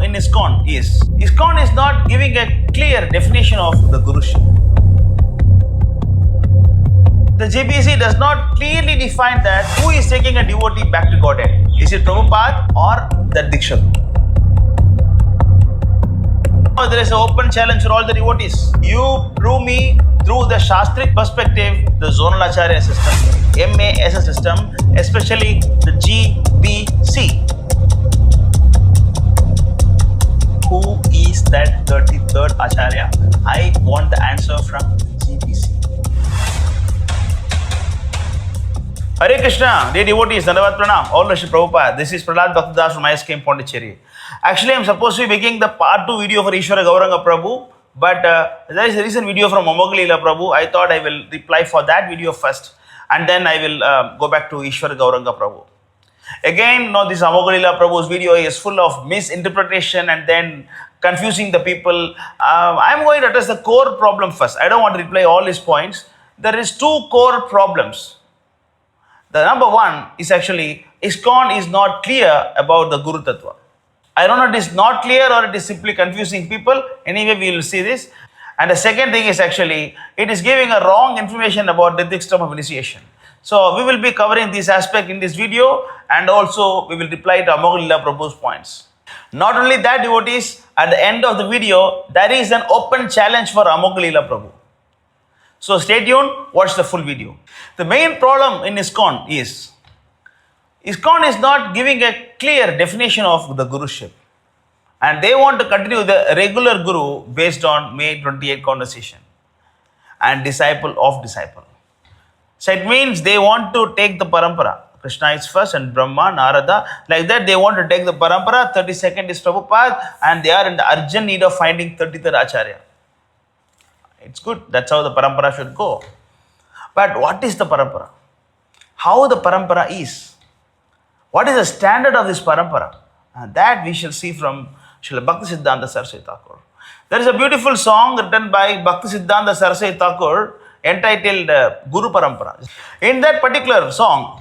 in ISKCON is ISKCON is not giving a clear definition of the Guruship. The GBC does not clearly define that who is taking a devotee back to Godhead. Is it Prabhupada or the Diksha? There is an open challenge for all the devotees. You prove me through the śāstric perspective, the Zonal Acharya system, MAS system, especially the GBC. Who is that 33rd Acharya? I want the answer from GBC. Hare Krishna, dear devotees, Dandavat Pranam, all Srila Prabhupada. This is Prahlad Bhaktidas from ISKCON Pondicherry. Actually, I am supposed to be making the part 2 video for Ishvara Gauranga Prabhu, but there is a recent video from Amogh Lila Prabhu. I thought I will reply for that video first, and then I will go back to Ishvara Gauranga Prabhu. Again, this Amogh Lila Prabhu's video is full of misinterpretation and then confusing the people. I am going to address the core problem first. I don't want to reply all his points. There is 2 core problems. The number 1 is actually ISKCON is not clear about the Guru-tattva. I don't know it is not clear or it is simply confusing people. Anyway, we will see this. And the second thing is actually it is giving a wrong information about the Dikṣā of initiation. So we will be covering this aspect in this video, and also we will reply to Amogh Lila Prabhu's points. Not only that, devotees, at the end of the video, there is an open challenge for Amogh Lila Prabhu. So stay tuned, watch the full video. The main problem in ISKCON is not giving a clear definition of the Guruship. And they want to continue the regular Guru based on May 28 conversation and disciple of disciple. So it means they want to take the Paramparā. Krishna is first and Brahma, Narada. Like that, they want to take the Paramparā. 32nd is Prabhupada, and they are in the urgent need of finding 33rd Acharya. It's good. That's how the Paramparā should go. But what is the Paramparā? How the Paramparā is? What is the standard of this Paramparā? And that we shall see from Srila Bhaktisiddhanta Saraswati Thakur. There is a beautiful song written by Bhaktisiddhanta Saraswati Thakur entitled Guru Paramparā. In that particular song,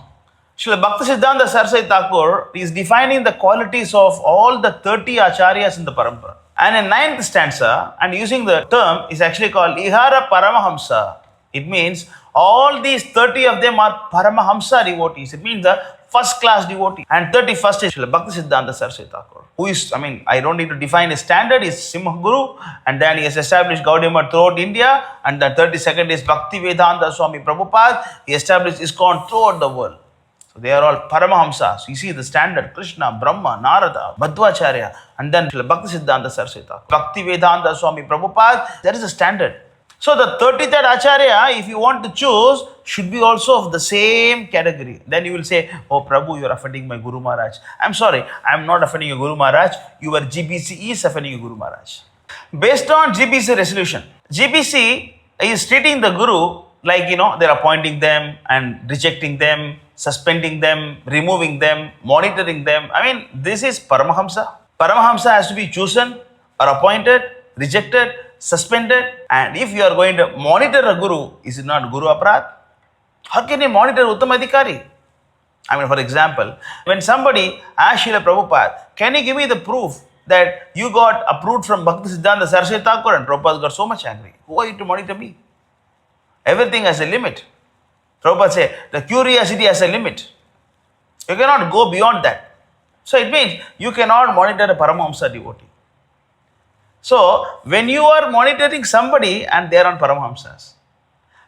Srila Bhaktisiddhanta Saraswati Thakur is defining the qualities of all the 30 Āchāryas in the Paramparā. And in 9th stanza, and using the term, is actually called Ihara Paramahamsa. It means all these 30 of them are Paramahamsa devotees. It means the first class devotee. And 31st is Srila Bhaktisiddhanta Saraswati Thakur, who is, I don't need to define his standard, is Simha Guru, and then he has established Gaudiya Math throughout India, and the 32nd is Bhaktivedanta Swami Prabhupada. He established ISKCON throughout the world. So they are all Paramahamsas. You see the standard, Krishna, Brahma, Narada, Madhvacharya, and then Srila Bhaktisiddhanta Saraswati Thakur. Bhaktivedanta Swami Prabhupada, there is a standard. So the 33rd Acharya, if you want to choose, should be also of the same category. Then you will say, oh Prabhu, you are offending my Guru Maharaj. I'm sorry, I'm not offending your Guru Maharaj. Your GBC is offending your Guru Maharaj. Based on GBC resolution, GBC is treating the Guru like, they're appointing them and rejecting them, suspending them, removing them, monitoring them. This is Paramahamsa. Paramahamsa has to be chosen or appointed, rejected, suspended. And if you are going to monitor a Guru, is it not Guru Aparadh? How can you monitor Uttamadhikari? For example, when somebody asks Srila Prabhupada, can you give me the proof that you got approved from Bhaktisiddhanta Saraswati Thakur? And Prabhupada got so much angry. Who are you to monitor me? Everything has a limit. Prabhupada said, the curiosity has a limit. You cannot go beyond that. So it means you cannot monitor a Paramahamsa devotee. So when you are monitoring somebody and they are on Paramahamsas,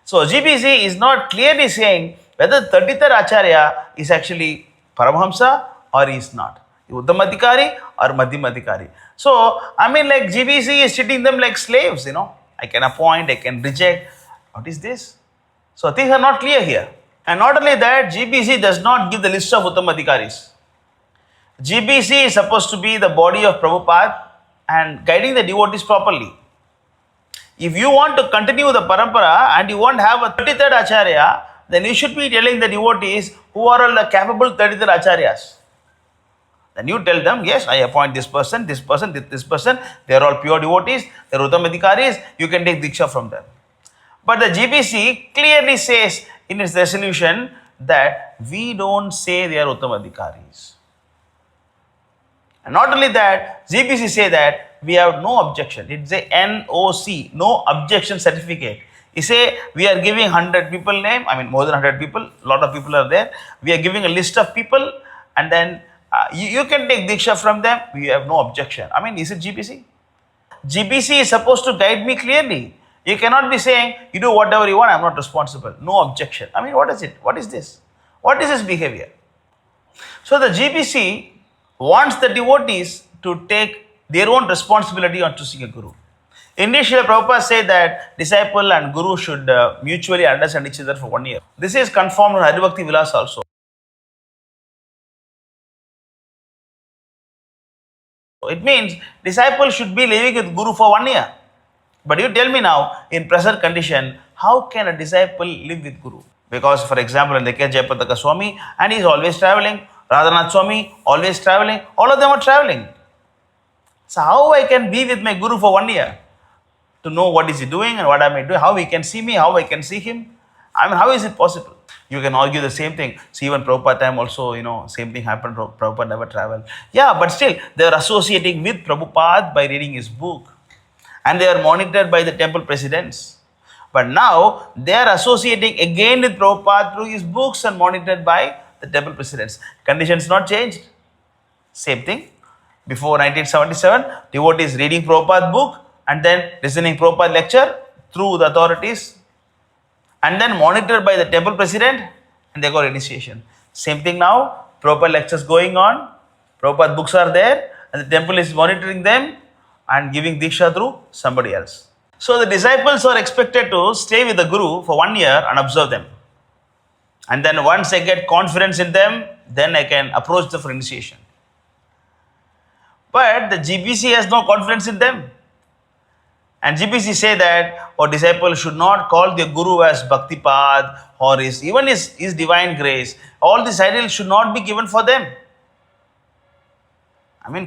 so GBC is not clearly saying whether 33rd Acharya is actually Paramahamsa or is not. Uttamadhikari or Madhyamadhikari. So, like GBC is treating them like slaves, I can appoint, I can reject. What is this? So things are not clear here. And not only that, GBC does not give the list of Uttamadhikaris. GBC is supposed to be the body of Prabhupada and guiding the devotees properly. If you want to continue the Paramparā and you want to have a 33rd Acharya, then you should be telling the devotees who are all the capable 33rd Acharyas. Then you tell them, yes, I appoint this person, this person, this person. They are all pure devotees. They are Uttamadhikaris. You can take Dikṣā from them. But the GBC clearly says in its resolution that we don't say they are Uttamadhikaris. And not only that, GBC say that we have no objection. It's a NOC, no objection certificate. You say we are giving 100 people name, more than 100 people, a lot of people are there. We are giving a list of people and then you can take Diksha from them. We have no objection. Is it GBC? GBC is supposed to guide me clearly. You cannot be saying, you do whatever you want, I'm not responsible. No objection. What is it? What is this? What is this behavior? So the GBC wants the devotees to take their own responsibility on choosing a guru. Initially, Prabhupada said that disciple and guru should mutually understand each other for 1 year. This is confirmed in Haribhakti Vilas also. It means disciple should be living with guru for 1 year. But you tell me now, in present condition, how can a disciple live with guru? Because, for example, in the case Jayapataka Swami, and he is always traveling, Radhanath Swami, always traveling, all of them are traveling. So how I can be with my guru for 1 year? To know what is he doing and what am I doing, how he can see me, how I can see him. How is it possible? You can argue the same thing. See, even Prabhupada time also, same thing happened. Prabhupada never traveled. Yeah, but still, they are associating with Prabhupada by reading his book. And they are monitored by the temple presidents. But now, they are associating again with Prabhupada through his books and monitored by the temple presidents. Conditions not changed. Same thing. Before 1977, devotees reading Prabhupada's book and then listening Prabhupada lecture through the authorities and then monitored by the temple president and they got initiation. Same thing now, Prabhupada lectures going on, Prabhupada books are there and the temple is monitoring them and giving Diksha through somebody else. So the disciples are expected to stay with the Guru for 1 year and observe them. And then once I get confidence in them, then I can approach them for initiation. But the GBC has no confidence in them. And GBC say that disciple should not call their guru as Bhaktipad or his divine grace. All these ideals should not be given for them.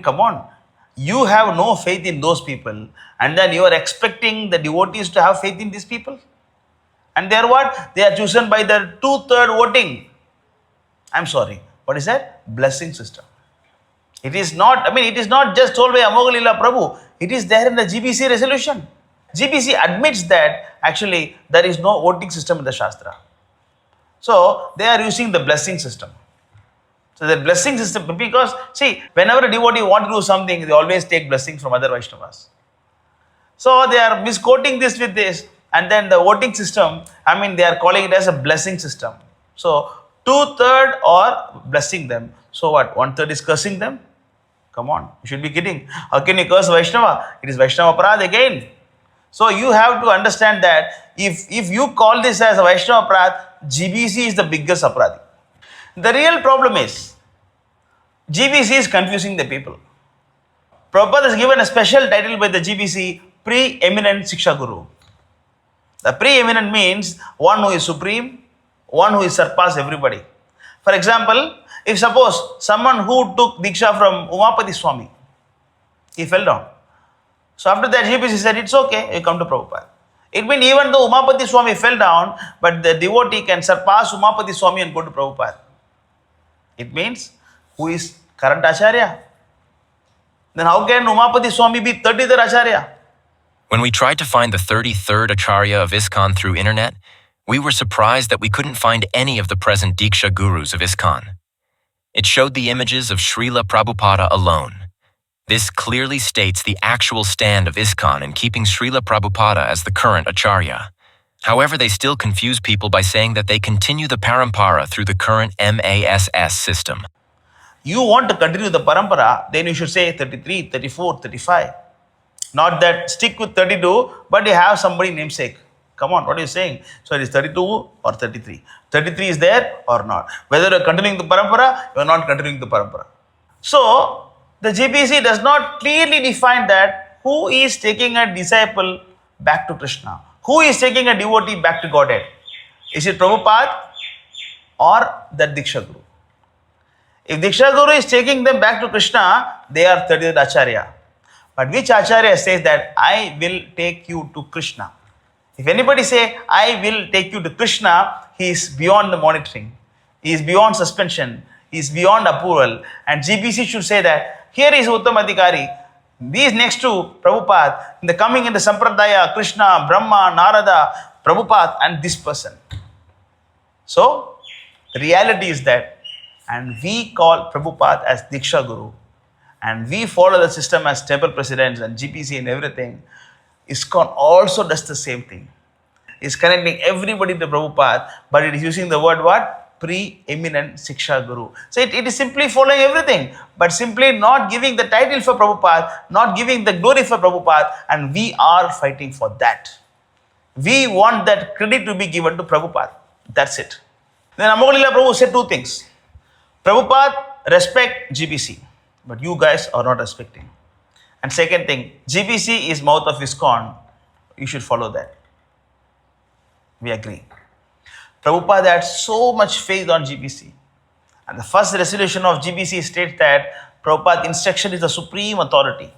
Come on. You have no faith in those people and then you are expecting the devotees to have faith in these people. And they are what? They are chosen by the 2/3 voting. I'm sorry. What is that? Blessing system. It is not just told by Amogh Lila Prabhu. It is there in the GBC resolution. GBC admits that actually there is no voting system in the Shastra. So they are using the blessing system. So the blessing system, because see, whenever a devotee wants to do something, they always take blessings from other Vaishnavas. So they are misquoting this with this, and then the voting system, they are calling it as a blessing system. So 2/3 are blessing them. So what? 1/3 is cursing them? Come on, you should be kidding. How can you curse Vaishnava? It is Vaishnava Aparadha again. So you have to understand that if you call this as a Vaishnava Aparadha, GBC is the biggest Aparadhi. The real problem is, GBC is confusing the people. Prabhupada has given a special title by the GBC, Pre-eminent Shiksha Guru. The pre-eminent means one who is supreme, one who is surpassed everybody. For example, if suppose someone who took Diksha from Umapati Swami, he fell down. So after that GBC said, it's okay, you come to Prabhupada. It means even though Umapati Swami fell down, but the devotee can surpass Umapati Swami and go to Prabhupada. It means, who is current Āchārya? Then how can Umapati Swami be 33rd Āchārya? When we tried to find the 33rd Acharya of ISKCON through internet, we were surprised that we couldn't find any of the present Diksha gurus of ISKCON. It showed the images of Srila Prabhupada alone. This clearly states the actual stand of ISKCON in keeping Srila Prabhupada as the current Acharya. However, they still confuse people by saying that they continue the Paramparā through the current MASS system. You want to continue the Paramparā, then you should say 33, 34, 35. Not that stick with 32, but you have somebody namesake. Come on, what are you saying? So it is 32 or 33. 33 is there or not. Whether you are continuing the Paramparā, you are not continuing the Paramparā. So the GBC does not clearly define that who is taking a disciple back to Krishna. Who is taking a devotee back to Godhead? Is it Prabhupada or the Diksha Guru? If Diksha Guru is taking them back to Krishna, they are 30th Acharya. But which Acharya says that I will take you to Krishna? If anybody say, I will take you to Krishna, he is beyond the monitoring. He is beyond suspension. He is beyond approval. And GBC should say that Here is Uttamadhikari. These next to Prabhupada, in the coming in the sampradaya, Krishna, Brahma, Narada, Prabhupada, and this person. So, the reality is that, and we call Prabhupada as Diksha Guru, and we follow the system as temple presidents and GBC and everything. ISKCON also does the same thing. It's connecting everybody to Prabhupada, but it is using the word what? Pre-eminent Siksha Guru. So it is simply following everything, but simply not giving the title for Prabhupada, not giving the glory for Prabhupada, and we are fighting for that. We want that credit to be given to Prabhupada. That's it. Then Amogh Lila Prabhu said two things. Prabhupada, respect GBC, but you guys are not respecting. And second thing, GBC is mouth of ISKCON. You should follow that. We agree. Prabhupada had so much faith on GBC. And the first resolution of GBC states that Prabhupada's instruction is the supreme authority.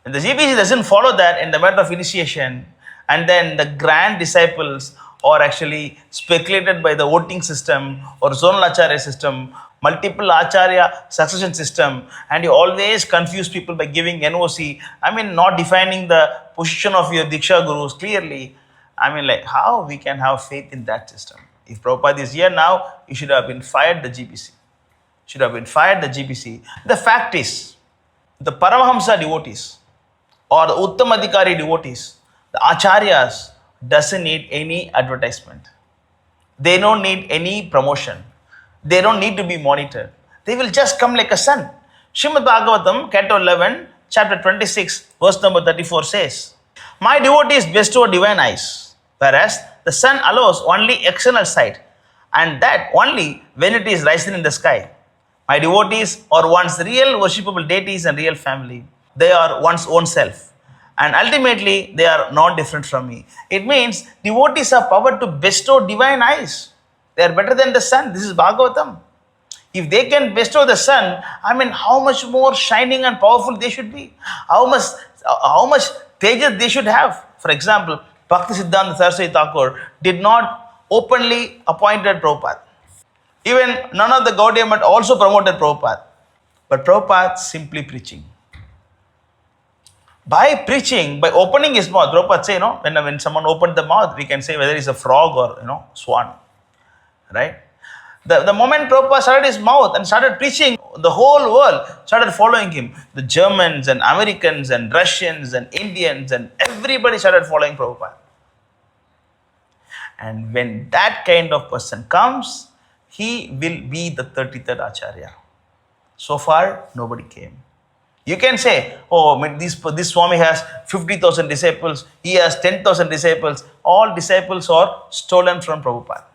When the GBC doesn't follow that in the matter of initiation, and then the grand disciples are actually speculated by the voting system or Zonal Acharya system, multiple Āchārya succession system, and you always confuse people by giving NOC, not defining the position of your Diksha Gurus clearly. How we can have faith in that system? If Prabhupada is here now, you should have been fired the GBC. Should have been fired the GBC. The fact is, the Paramahamsa devotees or the Uttamadhikari devotees, the Āchāryas doesn't need any advertisement. They don't need any promotion. They don't need to be monitored. They will just come like a sun. Srimad Bhagavatam, Canto 11, chapter 26, verse number 34 says, my devotees bestow divine eyes, whereas the sun allows only external sight, and that only when it is rising in the sky. My devotees are one's real worshipable deities and real family. They are one's own self. And ultimately, they are not different from me. It means devotees have power to bestow divine eyes. They are better than the sun. This is Bhagavatam. If they can bestow the sun, how much more shining and powerful they should be. How much tejas they should have. For example, Bhakti Siddhanta Saraswati Thakur did not openly appointed Prabhupada. Even none of the Gaudiya Math also promoted Prabhupada. But Prabhupada simply preaching. By preaching, by opening his mouth, Prabhupada say, when someone opened the mouth, we can say whether it's a frog or, swan. Right? The moment Prabhupada started his mouth and started preaching, the whole world started following him. The Germans and Americans and Russians and Indians and everybody started following Prabhupada. And when that kind of person comes, he will be the 33rd Āchārya. So far, nobody came. You can say, this Swami has 50,000 disciples, he has 10,000 disciples. All disciples are stolen from Prabhupada.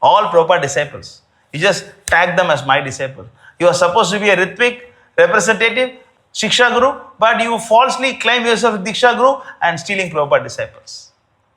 All Prabhupada disciples. You just tag them as my disciple. You are supposed to be a Ritvik representative, Shiksha Guru, but you falsely claim yourself Diksha Guru and stealing Prabhupada disciples.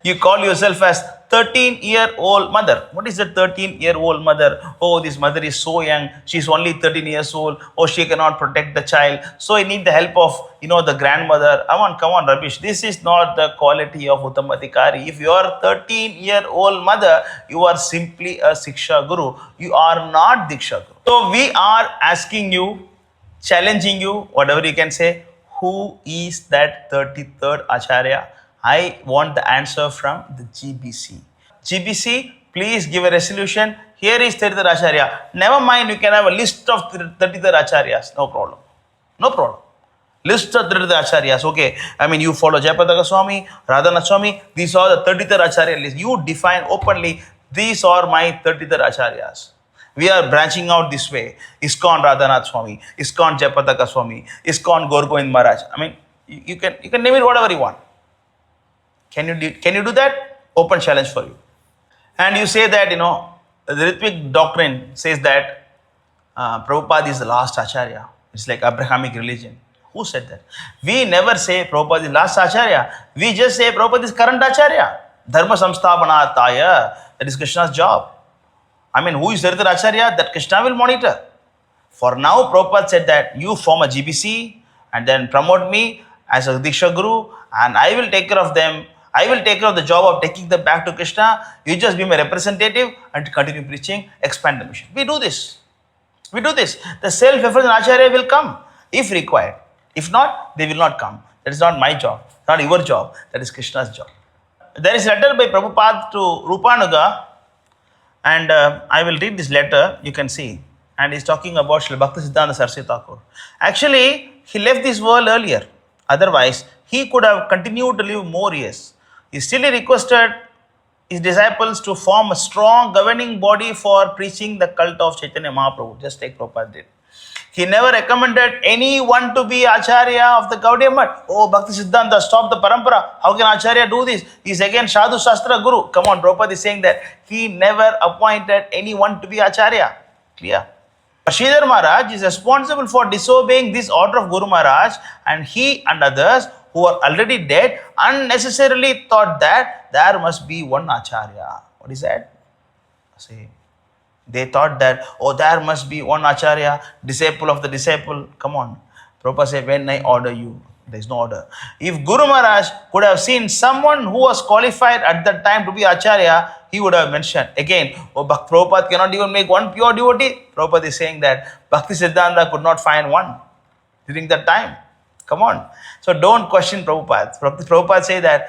You call yourself as 13-year-old mother. What is a 13-year-old mother? Oh, this mother is so young. She's only 13 years old. Oh, she cannot protect the child. So I need the help of, the grandmother. Come on, rubbish. This is not the quality of Uttamadhikari. If you are 13-year-old mother, you are simply a Siksha Guru. You are not Diksha Guru. So we are asking you, challenging you, whatever you can say, who is that 33rd Āchārya? I want the answer from the GBC. GBC, please give a resolution. Here is 33rd Āchārya. Never mind, you can have a list of 33rd Āchāryas. No problem. No problem. List of 33rd Āchāryas. Okay. You follow Jayapataka Swami, Radhanath Swami. These are the 33rd Āchārya list. You define openly, these are my 33rd Āchāryas. We are branching out this way. ISKCON Radhanath Swami, ISKCON Jayapataka Swami, ISKCON Gaur Govind Maharaj. You can name it whatever you want. Can you do that? Open challenge for you. And you say that, the Ritvik doctrine says that Prabhupada is the last Āchārya. It's like Abrahamic religion. Who said that? We never say Prabhupada is last Āchārya. We just say Prabhupada is current Āchārya. Dharma samsthapanataya. That is Krishna's job. Who is 33rd Āchārya? That Krishna will monitor. For now, Prabhupada said that you form a GBC and then promote me as a Diksha Guru and I will take care of them. I will take care of the job of taking them back to Krishna. You just be my representative and continue preaching, expand the mission. We do this. We do this. The self-effulgent Āchārya will come if required. If not, they will not come. That is not my job, not your job. That is Krishna's job. There is a letter by Prabhupada to Rupanuga, and I will read this letter, you can see. And he's talking about Srila Bhaktisiddhanta Saraswati Thakur. Actually, he left this world earlier. Otherwise, he could have continued to live more years. He still requested his disciples to form a strong governing body for preaching the cult of Chaitanya Mahaprabhu, just like Prabhupada did. He never recommended anyone to be Āchārya of the Gaudiya Math. Oh, Bhaktisiddhanta, stop the Paramparā. How can Āchārya do this? He's again Sadhu Shastra Guru. Come on, Prabhupada is saying that he never appointed anyone to be Āchārya. Clear? Sridhar Maharaj is responsible for disobeying this order of Guru Maharaj, and he and others who are already dead unnecessarily thought that there must be one Āchārya. What is that? See, they thought that, oh, there must be one Āchārya, disciple of the disciple. Come on. Prabhupada said, when I order you, there is no order. If Guru Maharaj could have seen someone who was qualified at that time to be Āchārya, he would have mentioned. Again, oh, Prabhupada cannot even make one pure devotee. Prabhupada is saying that Bhaktisiddhanta could not find one during that time. Come on. So don't question Prabhupada. Prabhupada say that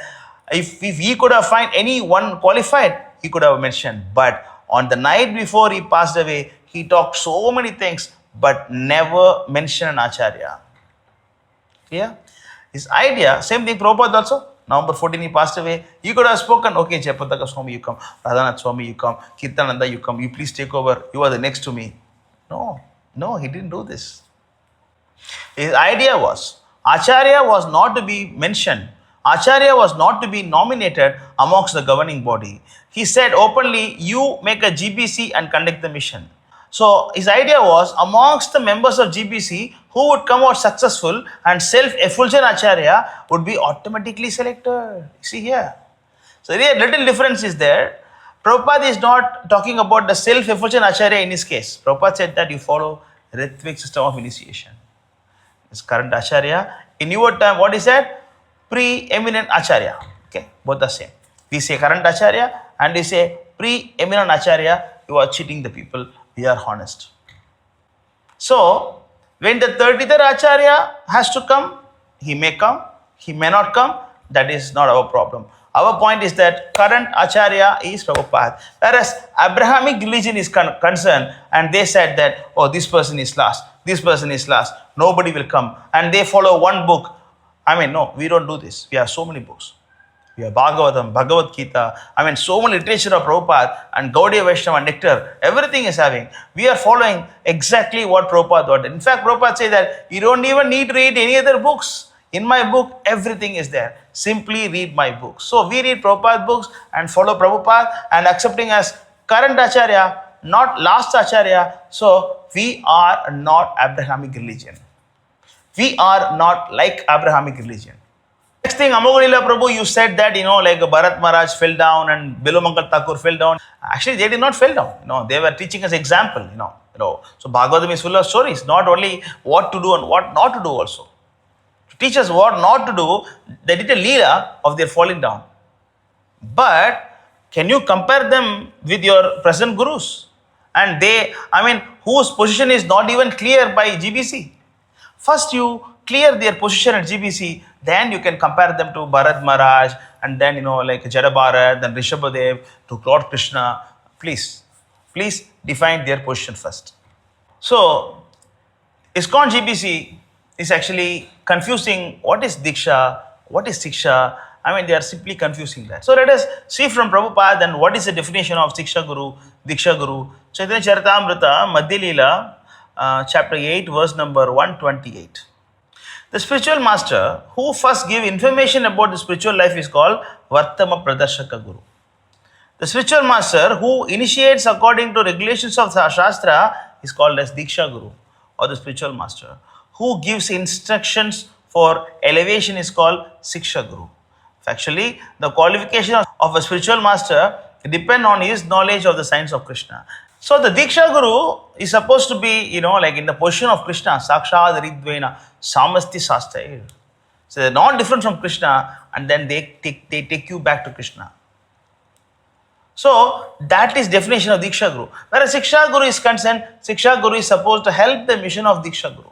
if he could have found any one qualified, he could have mentioned. But on the night before he passed away, he talked so many things, but never mentioned an Āchārya. Clear? His idea, same thing Prabhupada also. November 14, he passed away. He could have spoken, okay, Jayapataka Swami, you come. Radhanath Swami, you come. Kirtananda, you come. You please take over. You are the next to me. No, he didn't do this. His idea was, Āchārya was not to be mentioned. Āchārya was not to be nominated amongst the governing body. He said openly, you make a GBC and conduct the mission. So his idea was, amongst the members of GBC, who would come out successful and self-effulgent Āchārya would be automatically selected. See here. So there little difference is there. Prabhupada is not talking about the self-effulgent Āchārya in his case. Prabhupada said that you follow Ritvik's system of initiation. This current Āchārya. In your time, what is that? Pre-eminent Āchārya. Okay, both the same. We say current Āchārya and we say pre-eminent Āchārya. You are cheating the people. We are honest. So, when the 33rd Āchārya has to come, he may not come. That is not our problem. Our point is that current Āchārya is Prabhupada. Whereas Abrahamic religion is concerned, and they said that, oh, this person is last, this person is last, nobody will come. And they follow one book. No, we don't do this. We have so many books. We have Bhagavatam, Bhagavad Gita, so many literature of Prabhupada and Gaudiya Vaishnava nectar, everything is having. We are following exactly what Prabhupada ordered. In fact, Prabhupada says that you don't even need to read any other books. In my book, everything is there. Simply read my book. So we read Prabhupada books and follow Prabhupada and accepting as current Āchārya, not last Āchārya. So we are not Abrahamic religion. We are not like Abrahamic religion. Next thing, Amogh Lila Prabhu, you said that, like Bharat Maharaj fell down and Bilomangal Thakur fell down. Actually, they did not fall down. They were teaching us example, So Bhagavatam is full of stories, not only what to do and what not to do also. To teach us what not to do, they did a Leela of their falling down. But can you compare them with your present gurus? And they, whose position is not even clear by GBC. First you clear their position at GBC, then you can compare them to Bharat Maharaj, and then, like Jada Bharat, then Rishabhadev, to Lord Krishna. Please define their position first. So, ISKCON GBC is actually confusing what is Diksha, what is Dikṣā. They are simply confusing that. So, let us see from Prabhupada then what is the definition of Diksha Guru, Diksha Guru. Chaitanya Charitamrita, Madhya Lila, chapter 8, verse number 128. The spiritual master who first gave information about the spiritual life is called Vartama Pradarshaka Guru. The spiritual master who initiates according to regulations of the Shastra is called as Diksha Guru, or the spiritual master. Who gives instructions for elevation is called Siksha Guru. Actually, the qualification of a spiritual master depend on his knowledge of the science of Krishna. So the Diksha Guru is supposed to be, like in the position of Krishna, Sakshat Ridvena, Samasti Sastra. So they're not different from Krishna, and then they take you back to Krishna. So that is definition of Diksha Guru. Whereas Siksha Guru is concerned, Siksha Guru is supposed to help the mission of Diksha Guru.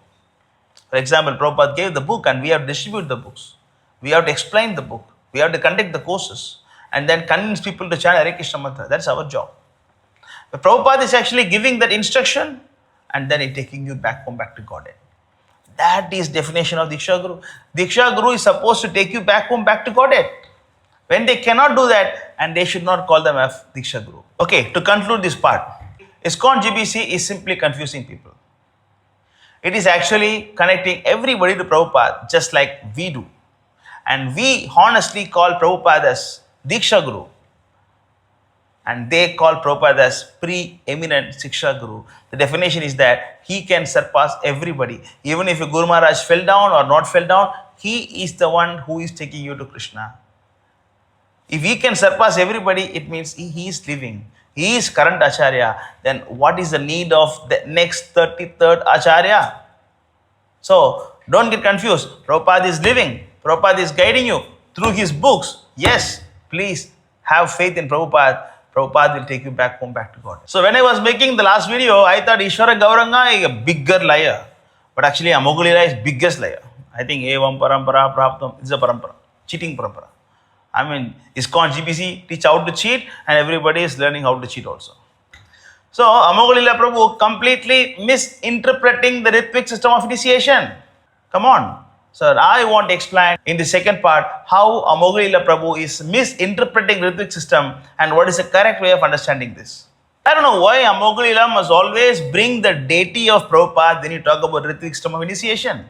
For example, Prabhupada gave the book and we have to distribute the books. We have to explain the book. We have to conduct the courses and then convince people to chant Hare Krishna mantra. That's our job. But Prabhupada is actually giving that instruction and then taking you back home, back to Godhead. That is definition of Diksha Guru. Diksha Guru is supposed to take you back home, back to Godhead. When they cannot do that, and they should not call them as Diksha Guru. Okay, to conclude this part, ISKCON GBC is simply confusing people. It is actually connecting everybody to Prabhupada just like we do. And we honestly call Prabhupada as Diksha Guru. And they call Prabhupada as Pre-eminent Siksha Guru. The definition is that he can surpass everybody. Even if a Guru Maharaj fell down or not fell down, he is the one who is taking you to Krishna. If he can surpass everybody, it means he is living. He is current Āchārya. Then what is the need of the next 33rd Āchārya? So don't get confused. Prabhupada is living. Prabhupada is guiding you through his books. Yes, please have faith in Prabhupada. Prabhupada will take you back home, back to God. So when I was making the last video, I thought Ishvara Gauranga is a bigger liar. But actually Amogh Līlā is biggest liar. I think Evam Paramparā Praptam is a Parampara. Cheating Parampara. I mean, ISKCON GBC teach how to cheat and everybody is learning how to cheat also. So Amogh Lila Prabhu completely misinterpreting the Ritvik system of initiation. Come on. Sir, I want to explain in the second part how Amogh Lila Prabhu is misinterpreting Ritvik system and what is the correct way of understanding this. I don't know why Amogh Lila must always bring the deity of Prabhupada when you talk about Ritvik system of initiation.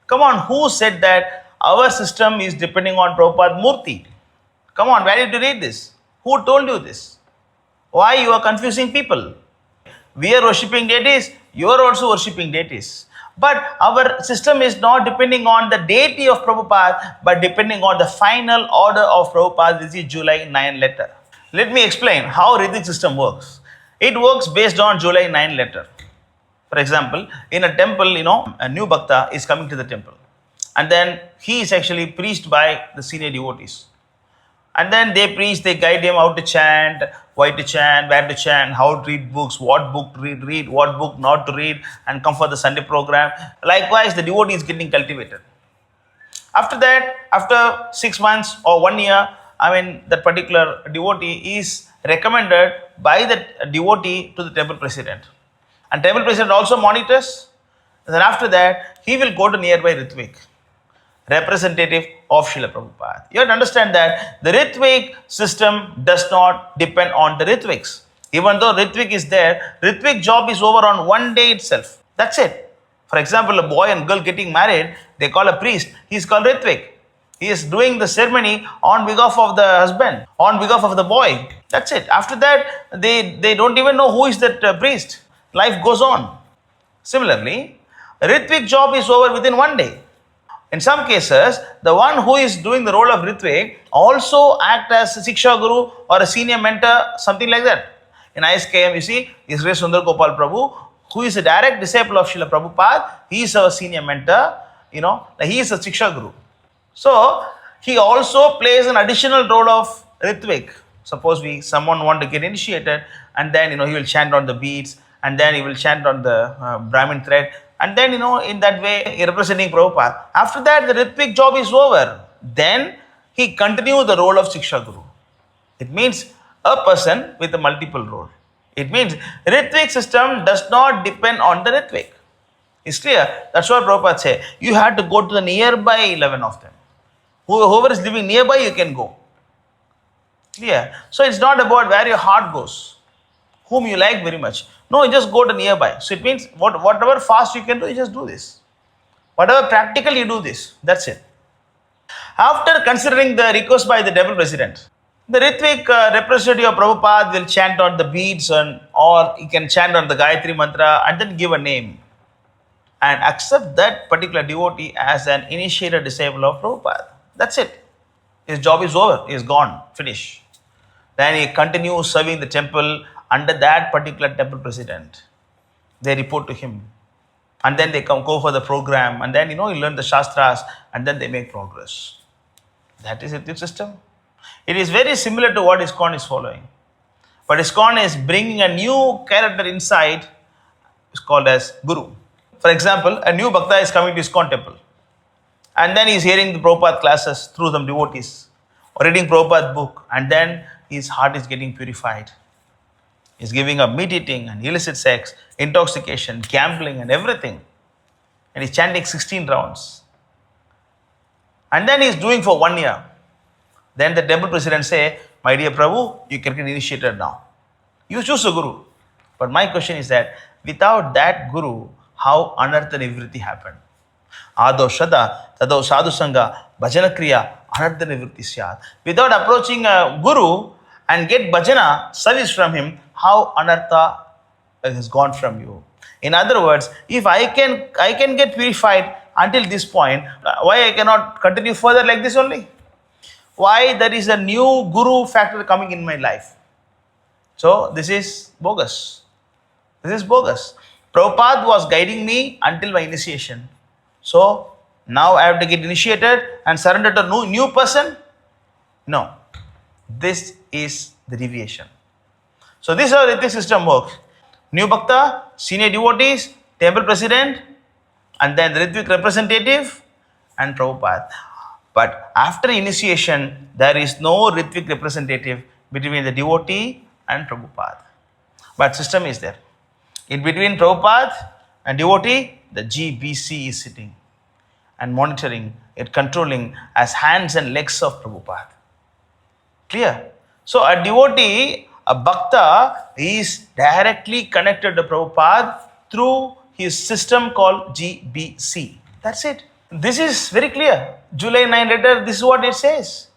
Come on, who said that our system is depending on Prabhupada Murti? Come on, where did you read this? Who told you this? Why you are confusing people? We are worshipping deities, you are also worshipping deities. But our system is not depending on the deity of Prabhupada, but depending on the final order of Prabhupada, which is July 9 letter. Let me explain how Ritvik system works. It works based on July 9 letter. For example, in a temple, a new bhakta is coming to the temple. And then he is actually preached by the senior devotees. And then they preach, they guide him how to chant, why to chant, where to chant, how to read books, what book to read, what book not to read, and come for the Sunday program. Likewise, the devotee is getting cultivated. After that, after 6 months or 1 year, that particular devotee is recommended by the devotee to the temple president. And temple president also monitors. And then after that, he will go to nearby Ritvik, representative of Srila Prabhupada. You have to understand that the Ritvik system does not depend on the Ritviks. Even though Ritvik is there, Ritvik job is over on one day itself. That's it. For example, a boy and girl getting married, they call a priest. He is called Ritvik. He is doing the ceremony on behalf of the husband, on behalf of the boy. That's it. After that, they don't even know who is that priest. Life goes on. Similarly, Ritvik job is over within 1 day. In some cases, the one who is doing the role of Ritvik also act as a Siksha Guru or a senior mentor, something like that. In ISKCON, you see, Is Kṛṣṇakānt Prabhu, who is a direct disciple of Srila Prabhupada. He is our senior mentor, he is a Siksha Guru. So, he also plays an additional role of Ritvik. Suppose someone want to get initiated and then, he will chant on the beads and then he will chant on the Brahmin thread. And then, in that way, representing Prabhupada. After that, the Ritvik job is over. Then, he continues the role of Siksha Guru. It means a person with a multiple role. It means Ritvik system does not depend on the Ritvik. It's clear. That's what Prabhupada said. You have to go to the nearby 11 of them. Whoever is living nearby, you can go. Clear? So, it's not about where your heart goes, whom you like very much. No, you just go to nearby. So it means whatever fast you can do, you just do this. Whatever practical, you do this. That's it. After considering the request by the temple president, the Ritvik representative of Prabhupada will chant on the beads or he can chant on the Gayatri mantra and then give a name and accept that particular devotee as an initiated disciple of Prabhupada. That's it. His job is over. He is gone. Finish. Then he continues serving the temple under that particular temple president. They report to him. And then they go for the program. And then, he learn the śāstras. And then they make progress. That is the system. It is very similar to what ISKCON is following. But ISKCON is bringing a new character inside, it's called as Guru. For example, a new Bhakta is coming to ISKCON temple. And then he's hearing the Prabhupada classes through some devotees, or reading Prabhupada's book, and then his heart is getting purified. He's giving up meat eating and illicit sex, intoxication, gambling and everything. And he's chanting 16 rounds. And then he's doing for 1 year. Then the temple president say, my dear Prabhu, you can get initiated now. You choose a guru. But my question is that without that guru, how anartha nivritti happened? Ado shada, tado sadhu sangha, bhajana kriya, anartha nivritti syat. Without approaching a guru and get bhajana, service from him, how anartha has gone from you? In other words, if I can get purified until this point, why I cannot continue further like this only? Why there is a new guru factor coming in my life? So this is bogus. This is bogus. Prabhupada was guiding me until my initiation. So now I have to get initiated and surrender to a new person? No. This is the deviation. So this is how Ritvik system works. New Bhakta, senior devotees, temple president, and then the Ritvik representative and Prabhupada. But after initiation, there is no Ritvik representative between the devotee and Prabhupada. But system is there. In between Prabhupada and devotee, the GBC is sitting and monitoring it, controlling as hands and legs of Prabhupada. Clear? So a devotee, a bhakta, is directly connected to Prabhupada through his system called GBC. That's it. This is very clear. July 9 letter, this is what it says.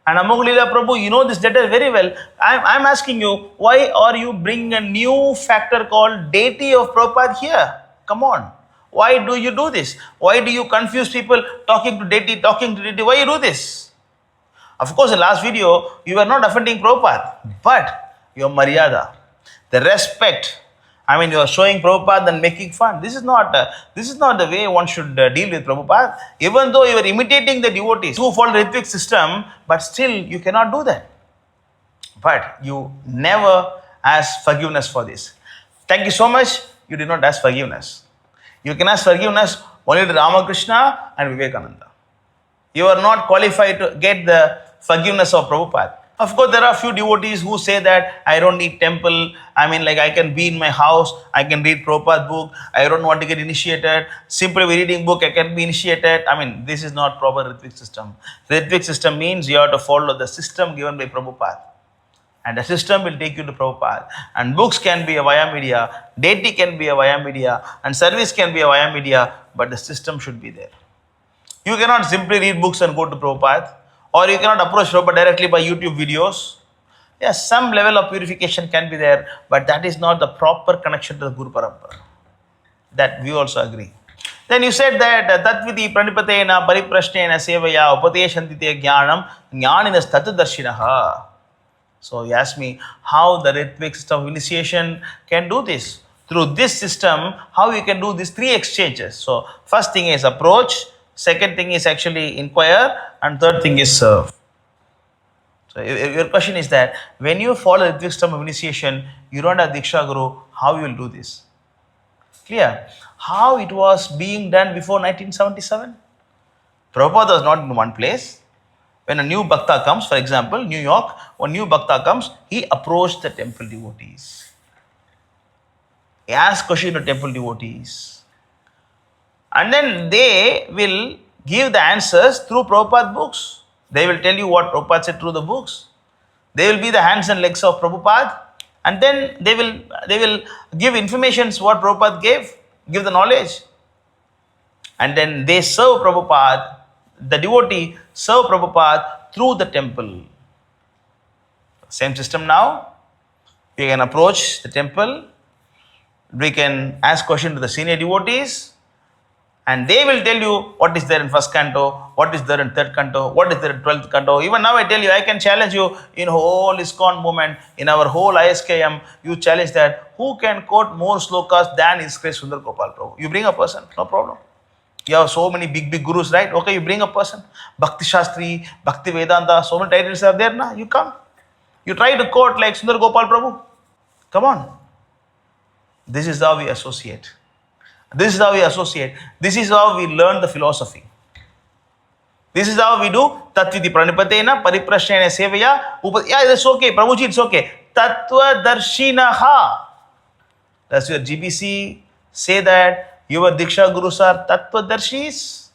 And Amogh Lila Prabhu, you know this letter very well. I'm asking you, why are you bringing a new factor called deity of Prabhupada here? Come on. Why do you do this? Why do you confuse people talking to deity? Why you do this? Of course, in the last video, you were not offending Prabhupada, but your maryada, the respect, you are showing Prabhupada and making fun. This is not the way one should deal with Prabhupada. Even though you are imitating the devotees who follow the Ritvik system, but still you cannot do that. But you never ask forgiveness for this. Thank you so much. You did not ask forgiveness. You can ask forgiveness only to Ramakrishna and Vivekananda. You are not qualified to get the forgiveness of Prabhupada. Of course, there are few devotees who say that I don't need temple. I can be in my house. I can read Prabhupada's book. I don't want to get initiated. Simply reading book, I can be initiated. This is not proper Ritvik system. Ritvik system means you have to follow the system given by Prabhupada. And the system will take you to Prabhupada. And books can be a via media. Deity can be a via media. And service can be a via media. But the system should be there. You cannot simply read books and go to Prabhupada. Or you cannot approach Prabhupada directly by YouTube videos. Yes, some level of purification can be there, but that is not the proper connection to the Guru Paramparā. That we also agree. Then you said that tatviti pranipatena pariprashnena sevaya upateshantite jnanam jnaninas tatdarshinaha. So you asked me how the Ritvik system of initiation can do this. Through this system, how you can do these three exchanges. So first thing is approach. Second thing is actually inquire, and third thing is serve. So your question is that when you follow the system of initiation, you don't have Dikṣā Guru, how you will do this? Clear? How it was being done before 1977? Prabhupada was not in one place. When a new Bhakta comes, for example, New York, when new Bhakta comes, he approached the temple devotees. He asked questions to temple devotees. And then they will give the answers through Prabhupada books. They will tell you what Prabhupada said through the books. They will be the hands and legs of Prabhupada. And then they will give informations what Prabhupada give the knowledge. And then they serve Prabhupada, the devotee serve Prabhupada through the temple. Same system now. We can approach the temple. We can ask questions to the senior devotees. And they will tell you what is there in first canto, what is there in third canto, what is there in 12th canto. Even now I tell you, I can challenge you in whole ISKCON movement, in our whole ISKM, you challenge that who can quote more slokas than Is Kṛṣṇakānt Prabhu. You bring a person, no problem. You have so many big gurus, right? Okay, you bring a person. Bhakti Śāstric, Bhakti Vedanta, so many titles are there now. You come. You try to quote like Sundar Gopal Prabhu. Come on. This is how we associate. This is how we associate. This is how we learn the philosophy. This is how we do Tatviti Pranipatena, Pariprashnena Sevaya. Yeah, that's okay. Prabhuji, it's okay. Tattva Darshinaha. Does your GBC say that your Diksha Gurus are Tattva Darshis?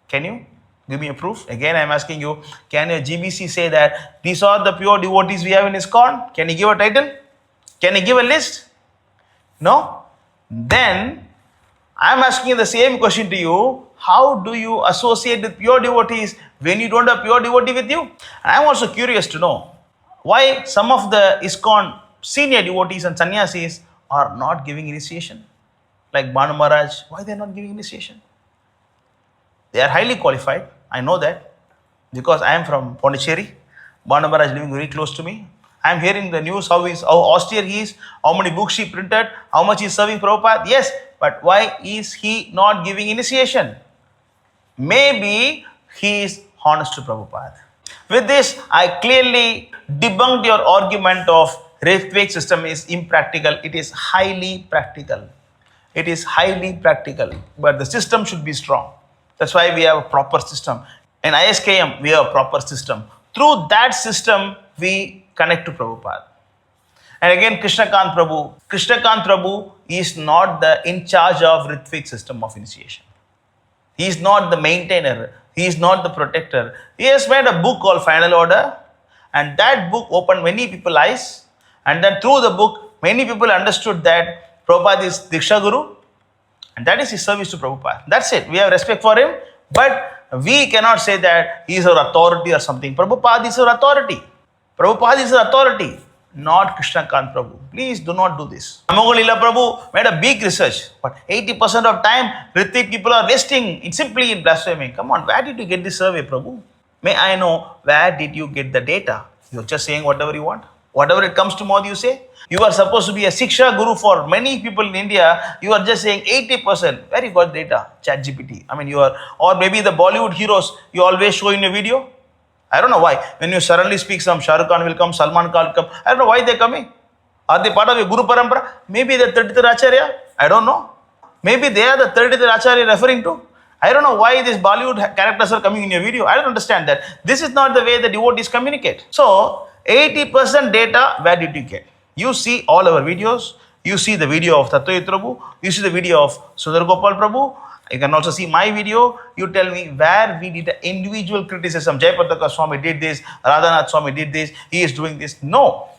Can you give me a proof? Again, I'm asking you, can your GBC say that these are the pure devotees we have in ISKCON? Can you give a title? Can you give a list? No? Then, I'm asking you the same question to you. How do you associate with pure devotees when you don't have pure devotee with you? And I'm also curious to know why some of the ISKCON senior devotees and sannyasis are not giving initiation. Like Bhanu Maharaj, why they're not giving initiation? They are highly qualified. I know that because I am from Pondicherry. Bhanu Maharaj is living very close to me. I am hearing the news how austere he is, how many books he printed, how much he is serving Prabhupada. Yes, but why is he not giving initiation? Maybe he is honest to Prabhupada. With this, I clearly debunked your argument of Ritvik system is impractical. It is highly practical. It is highly practical. But the system should be strong. That's why we have a proper system. In ISKM, we have a proper system. Through that system, we connect to Prabhupada. And again, Kṛṣṇakānt Prabhu. Kṛṣṇakānt Prabhu is not the in charge of Ritvik system of initiation. He is not the maintainer. He is not the protector. He has made a book called Final Order. And that book opened many people's eyes. And then through the book, many people understood that Prabhupada is Diksha Guru. And that is his service to Prabhupada. That's it. We have respect for him. But we cannot say that he is our authority or something. Prabhupada is our authority. Prabhupada is our authority, not Kṛṣṇakānt Prabhu. Please do not do this. Amogh Lila Prabhu made a big research. But 80% of time, Ritvik people are wasting in simply in blaspheming. Come on, where did you get this survey, Prabhu? May I know, where did you get the data? You're just saying whatever you want. Whatever it comes to mouth, you say. You are supposed to be a Shiksha Guru for many people in India. You are just saying 80%. Where you got data? ChatGPT. I mean, you are, or maybe the Bollywood heroes you always show in your video. I don't know why. When you suddenly speak, some Shah Rukh Khan will come, Salman Khan will come. I don't know why they're coming. Are they part of a Guru Paramparā? Maybe the 33rd Acharya. I don't know. Maybe they are the 33rd Acharya referring to. I don't know why these Bollywood characters are coming in your video. I don't understand that. This is not the way the devotees communicate. So, 80% data, where did you get? You see all our videos. You see the video of Tattva Prabhu. You see the video of Sundar Gopal Prabhu. You can also see my video. You tell me where we did an individual criticism. Jayapataka Swami did this. Radhanath Swami did this. He is doing this. No.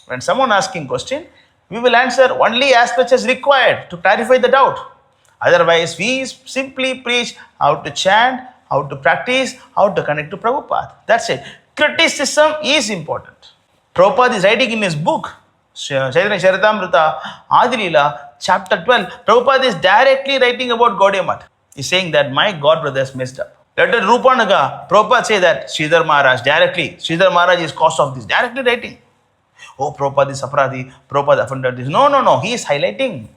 When someone asking question, we will answer only as much as required to clarify the doubt. Otherwise, we simply preach how to chant, how to practice, how to connect to Prabhupada. That's it. Criticism is important. Prabhupada is writing in his book, Chaitanya Charitamrita, Amogh Līlā, chapter 12. Prabhupada is directly writing about Gaudiya Math. He's saying that my God brothers messed up. Let it Rupanaga, Prabhupada say that Sridhar Maharaj directly, Sridhar Maharaj is cause of this, directly writing. Oh, Prabhupada is Sapradi, Prabhupada offended this. No. He is highlighting.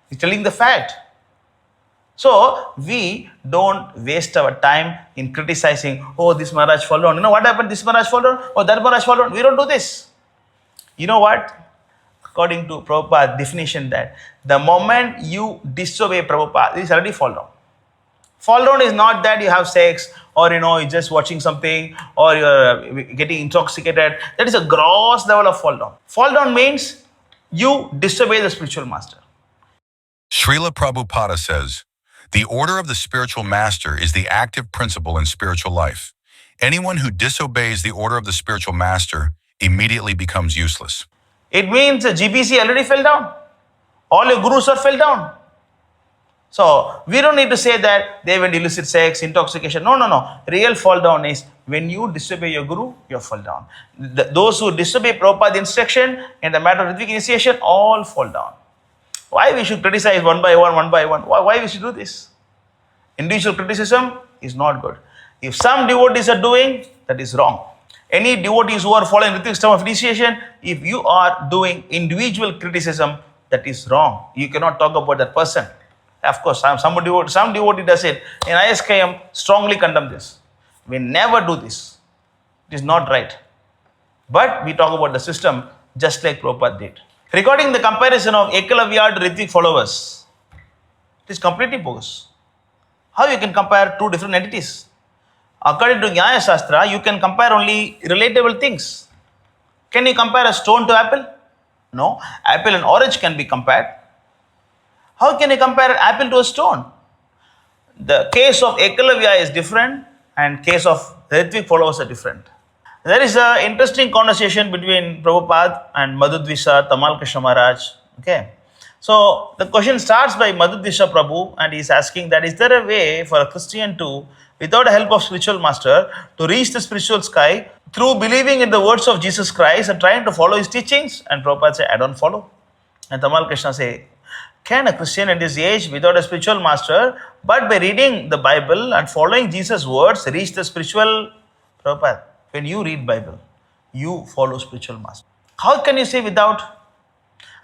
He's telling the fact. So, we don't waste our time in criticizing, oh, this Maharaj fell down. You know what happened? This Maharaj fell down. Oh, that Maharaj fell down. We don't do this. You know what? According to Prabhupada's definition that the moment you disobey Prabhupada, it is already fall down. Fall down is not that you have sex or, you're just watching something or you're getting intoxicated. That is a gross level of fall down. Fall down means you disobey the spiritual master. Srila Prabhupada says, the order of the spiritual master is the active principle in spiritual life. Anyone who disobeys the order of the spiritual master immediately becomes useless. It means the GBC already fell down. All your gurus are fell down. So, we don't need to say that they went illicit sex, intoxication. No. Real fall down is when you disobey your guru, you fall down. Those who disobey Prabhupada's instruction in the matter of Ritvik initiation, all fall down. Why we should criticize one by one? Why we should do this? Individual criticism is not good. If some devotees are doing, that is wrong. Any devotees who are following Ritvik system of initiation, if you are doing individual criticism, that is wrong. You cannot talk about that person. Of course, some devotee does it. In ISKM, strongly condemn this. We never do this. It is not right. But we talk about the system just like Prabhupada did. Regarding the comparison of Ekalavya to Ritvik followers, it is completely bogus. How you can compare two different entities? According to Nyaya Shastra, you can compare only relatable things. Can you compare a stone to apple? No. Apple and orange can be compared. How can you compare apple to a stone? The case of Ekalavya is different and case of Ritvik followers are different. There is an interesting conversation between Prabhupada and Madhudvisha Tamal Krishna Maharaj. Okay. So the question starts by Madhudvisha Prabhu and he is asking that is there a way for a Christian to, without the help of spiritual master, to reach the spiritual sky through believing in the words of Jesus Christ and trying to follow his teachings? And Prabhupada said, I don't follow. And Tamal Krishna say, can a Christian at this age without a spiritual master, but by reading the Bible and following Jesus' words, reach the spiritual? Prabhupada, when you read Bible, you follow spiritual master. How can you say without?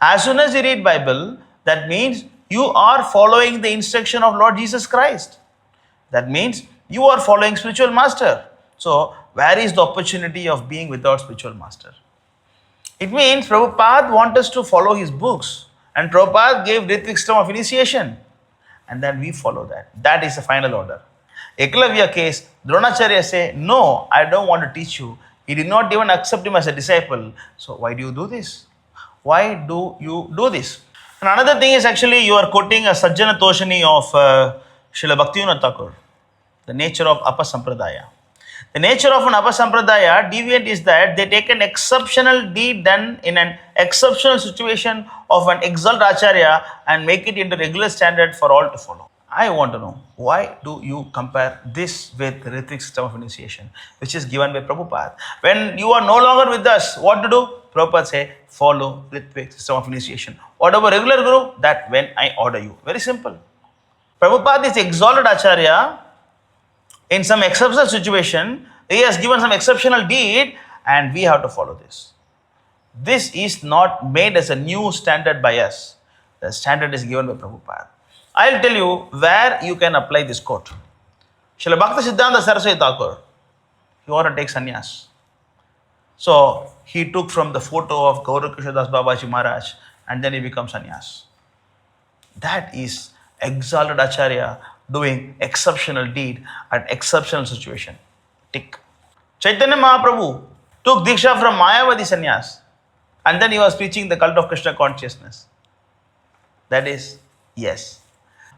As soon as you read Bible, that means you are following the instruction of Lord Jesus Christ. That means you are following spiritual master. So where is the opportunity of being without spiritual master? It means Prabhupada wants us to follow his books. And Prabhupada gave Ritvik system of initiation. And then we follow that. That is the final order. Ekalavya case, Dronacharya say, no, I don't want to teach you. He did not even accept him as a disciple. So why do you do this? Why do you do this? And another thing is actually you are quoting a Sajjana Toshani of Srila Bhaktivinoda Thakur, the nature of Apa-sampradāya. The nature of an Apa-sampradāya deviant is that they take an exceptional deed done in an exceptional situation of an exalted Āchārya and make it into regular standard for all to follow. I want to know, why do you compare this with the Ritvik system of initiation, which is given by Prabhupada? When you are no longer with us, what to do? Prabhupada say, follow Ritvik system of initiation. Whatever regular Guru, that when I order you. Very simple. Prabhupada is exalted Āchārya. In some exceptional situation, he has given some exceptional deed and we have to follow this. This is not made as a new standard by us. The standard is given by Prabhupada. I'll tell you where you can apply this quote. Srila Bhakti Siddhanta Saraswati Thakur, he wanted to take sannyas. So he took from the photo of Gaura Krishna Das Babaji Maharaj and then he becomes sannyas. That is exalted Āchārya doing exceptional deed at exceptional situation. Tick. Chaitanya Mahaprabhu took Diksha from Mayavadi sannyas and then he was preaching the cult of Krishna consciousness. That is, yes.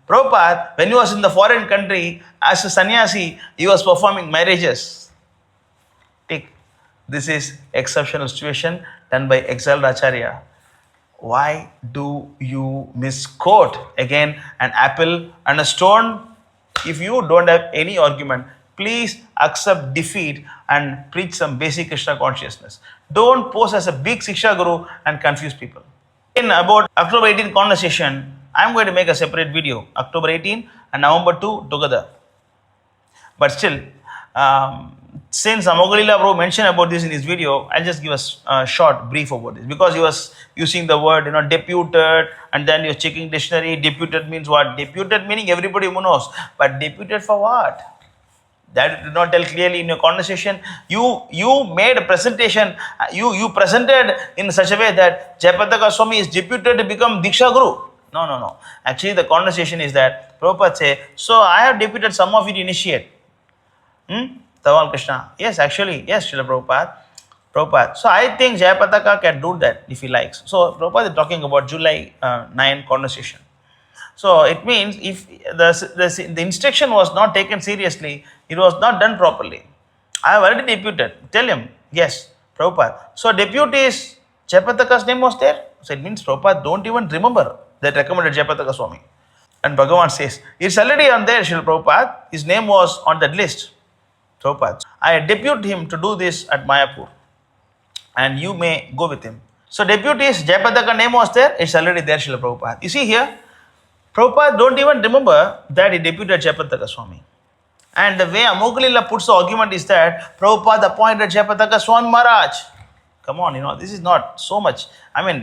Prabhupada, when he was in the foreign country as a sannyasi, he was performing marriages. Tick. This is exceptional situation done by exalted Āchārya. Why do you misquote again an apple and a stone? If you don't have any argument, please accept defeat and preach some basic Krishna consciousness. Don't pose as a big Siksha Guru and confuse people. In about October 18 conversation, I'm going to make a separate video. October 18 and November 2 together. But still, since Amogh Lila Prabhu mentioned about this in his video, I'll just give a short brief about this. Because he was using the word, deputed, and then you're checking dictionary. Deputed means what? Deputed meaning everybody knows. But deputed for what? That did not tell clearly in your conversation. You made a presentation, you presented in such a way that Jayapataka Swami is deputed to become Dikṣā Guru. No. Actually, the conversation is that Prabhupada say, so I have deputed some of you to initiate. Tamal Krishna. Yes, actually, yes, Srila Prabhupada. So I think Jayapataka can do that if he likes. So Prabhupada is talking about July 9 conversation. So it means if the instruction was not taken seriously, it was not done properly. I have already deputed. Tell him, yes, Prabhupada. So deputy is Jayapataka's name was there. So it means Prabhupada don't even remember that recommended Jayapataka Swami. And Bhagavan says, it's already on there, Srila Prabhupada. His name was on that list. Prabhupada, I deputed him to do this at Mayapur. And you may go with him. So deputy is Jayapataka name was there. It's already there, Srila Prabhupada. You see here, Prabhupada don't even remember that he deputed Jayapataka Swami. And the way Amogh Līlā puts the argument is that Prabhupada appointed Jayapataka Swami Maharaj. Come on, this is not so much.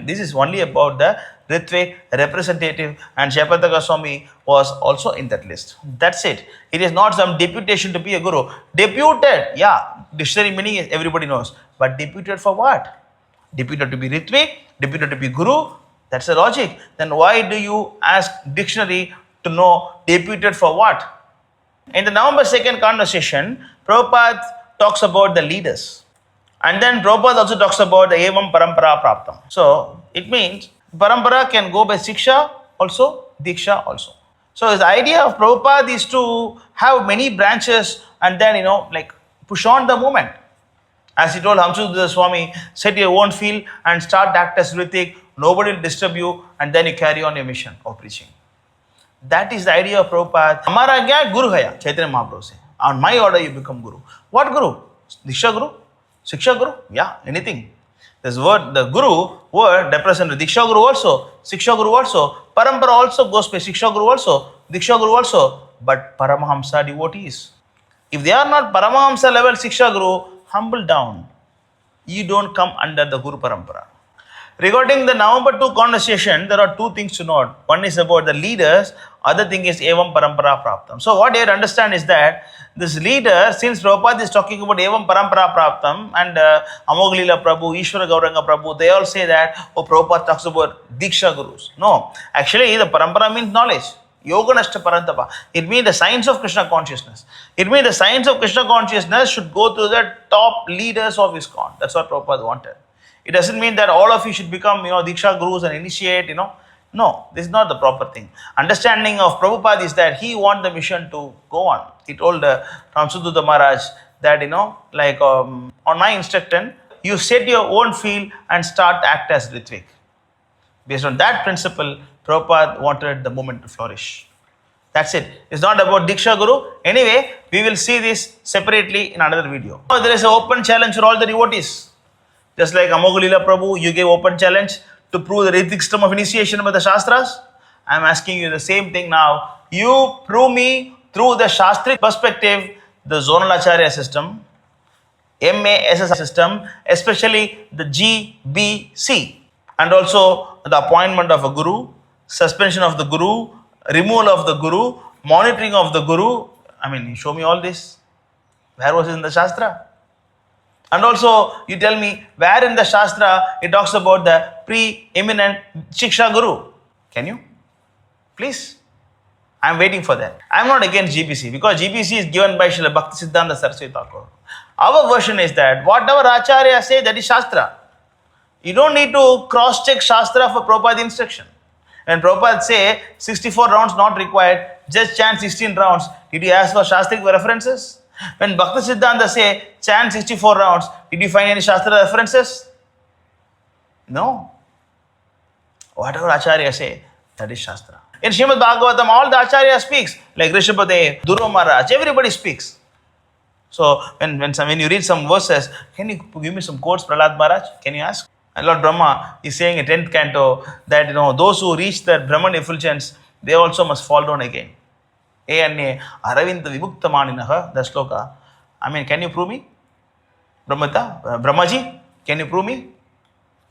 This is only about the Ritvik representative and Jayapataka Swami was also in that list. That's it. It is not some deputation to be a guru. Deputed, yeah. dictionary meaning is everybody knows. But deputed for what? Deputed to be Ritvik, deputed to be Guru. That's the logic. Then why do you ask dictionary to know deputed for what? In the November 2nd conversation, Prabhupada talks about the leaders. And then Prabhupada also talks about the Evam Paramparā Praptam. So it means Parampara can go by Siksha also, Diksha also. So the idea of Prabhupada is to have many branches and then, push on the movement. As he told Hamsuddha Swami, set your own field and start act as Ritvik. Nobody will disturb you and then you carry on your mission of preaching. That is the idea of Prabhupada. Hamara kya Guru haya, Chaitanya Mahaprabhu se. On my order you become Guru. What Guru? Diksha Guru? Siksha Guru? Yeah, anything. This word, the Guru word represents Diksha Guru also, Siksha Guru also. Parampara also goes by Siksha Guru also, Diksha Guru also. But Paramahamsa devotees. If they are not Paramahamsa level Siksha Guru, humble down. You don't come under the Guru Parampara. Regarding the November 2 conversation, there are two things to note. One is about the leaders, other thing is Evam Paramparā Praptam. So what you have to understand is that this leader, since Prabhupada is talking about Evam Paramparā Praptam and Amogh Lila Prabhu, Ishvara Gauranga Prabhu, they all say that, Prabhupada talks about Diksha Gurus. No, actually the Parampara means knowledge. Yoganashta Parantapa. It means the science of Krishna consciousness. It means the science of Krishna consciousness should go to the top leaders of ISKCON. That's what Prabhupada wanted. It doesn't mean that all of you should become, Diksha Gurus and initiate, No, this is not the proper thing. Understanding of Prabhupada is that he wants the mission to go on. He told Ramsuddha Maharaj that, on my instruction, you set your own field and start act as Ritvik. Based on that principle, Prabhupada wanted the movement to flourish. That's it. It's not about Diksha Guru. Anyway, we will see this separately in another video. There is an open challenge for all the devotees. Just like Amogh Lila Prabhu, you gave open challenge to prove the Ritvik system of initiation by the Shastras. I am asking you the same thing now. You prove me through the śāstric perspective, the Zonal Acharya system, MASS system, especially the GBC, and also the appointment of a Guru, suspension of the Guru, removal of the Guru, monitoring of the Guru. Show me all this. Where was it in the Shastra? And also, you tell me where in the Shastra it talks about the pre-eminent Shiksha Guru. Can you? Please. I am waiting for that. I am not against GBC because GBC is given by Srila Bhaktisiddhanta Saraswati Thakur. Our version is that whatever Āchāryas say, that is Shastra. You don't need to cross-check Shastra for Prabhupada instruction. When Prabhupada say 64 rounds not required, just chant 16 rounds, did you ask for Shastric references? When Bhaktisiddhanta say chant 64 rounds, did you find any Shastra references? No. Whatever Āchārya say, that is Shastra. In Srimad Bhagavatam, all the Āchārya speaks, like Rishabhadeva, Dhruva Maharaj, everybody speaks. So when you read some verses, can you give me some quotes, Prahlad Maharaj? Can you ask? And Lord Brahma is saying in 10th canto that those who reach the Brahman effulgence, they also must fall down again. Aravinda Vibhukta Maninaha, the sloka. Can you prove me? Brahmaji, can you prove me?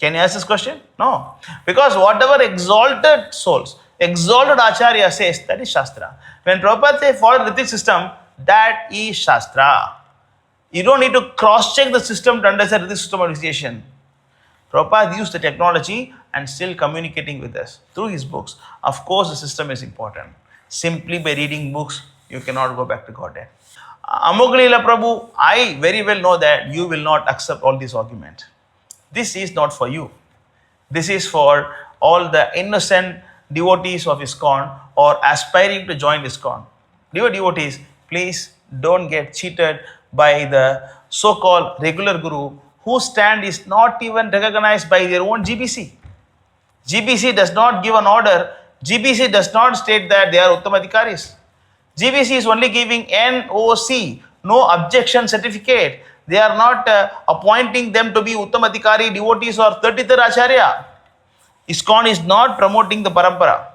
Can you ask this question? No. Because whatever exalted souls, exalted Āchārya says, that is Shastra. When Prabhupada says follow the Ritvik system, that is Shastra. You don't need to cross-check the system to understand the Ritvik system of initiation. Prabhupada used the technology and still communicating with us through his books. Of course, the system is important. Simply by reading books, you cannot go back to Godhead. Amogh Lila Prabhu, I very well know that you will not accept all these arguments. This is not for you. This is for all the innocent devotees of ISKCON or aspiring to join ISKCON. Dear devotees, please don't get cheated by the so-called regular guru whose stand is not even recognized by their own GBC. GBC does not give an order. GBC does not state that they are Uttamadhikaris. GBC is only giving NOC, no objection certificate. They are not appointing them to be Uttamadhikari devotees or 33rd Acharya. ISKCON is not promoting the Parampara.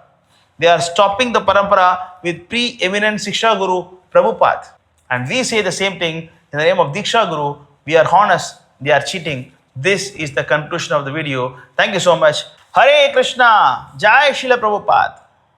They are stopping the Parampara with pre-eminent Siksha Guru Prabhupada. And we say the same thing in the name of Diksha Guru. We are honest, they are cheating. This is the conclusion of the video. Thank you so much. Hare Krishna, Jai Srila Prabhupada.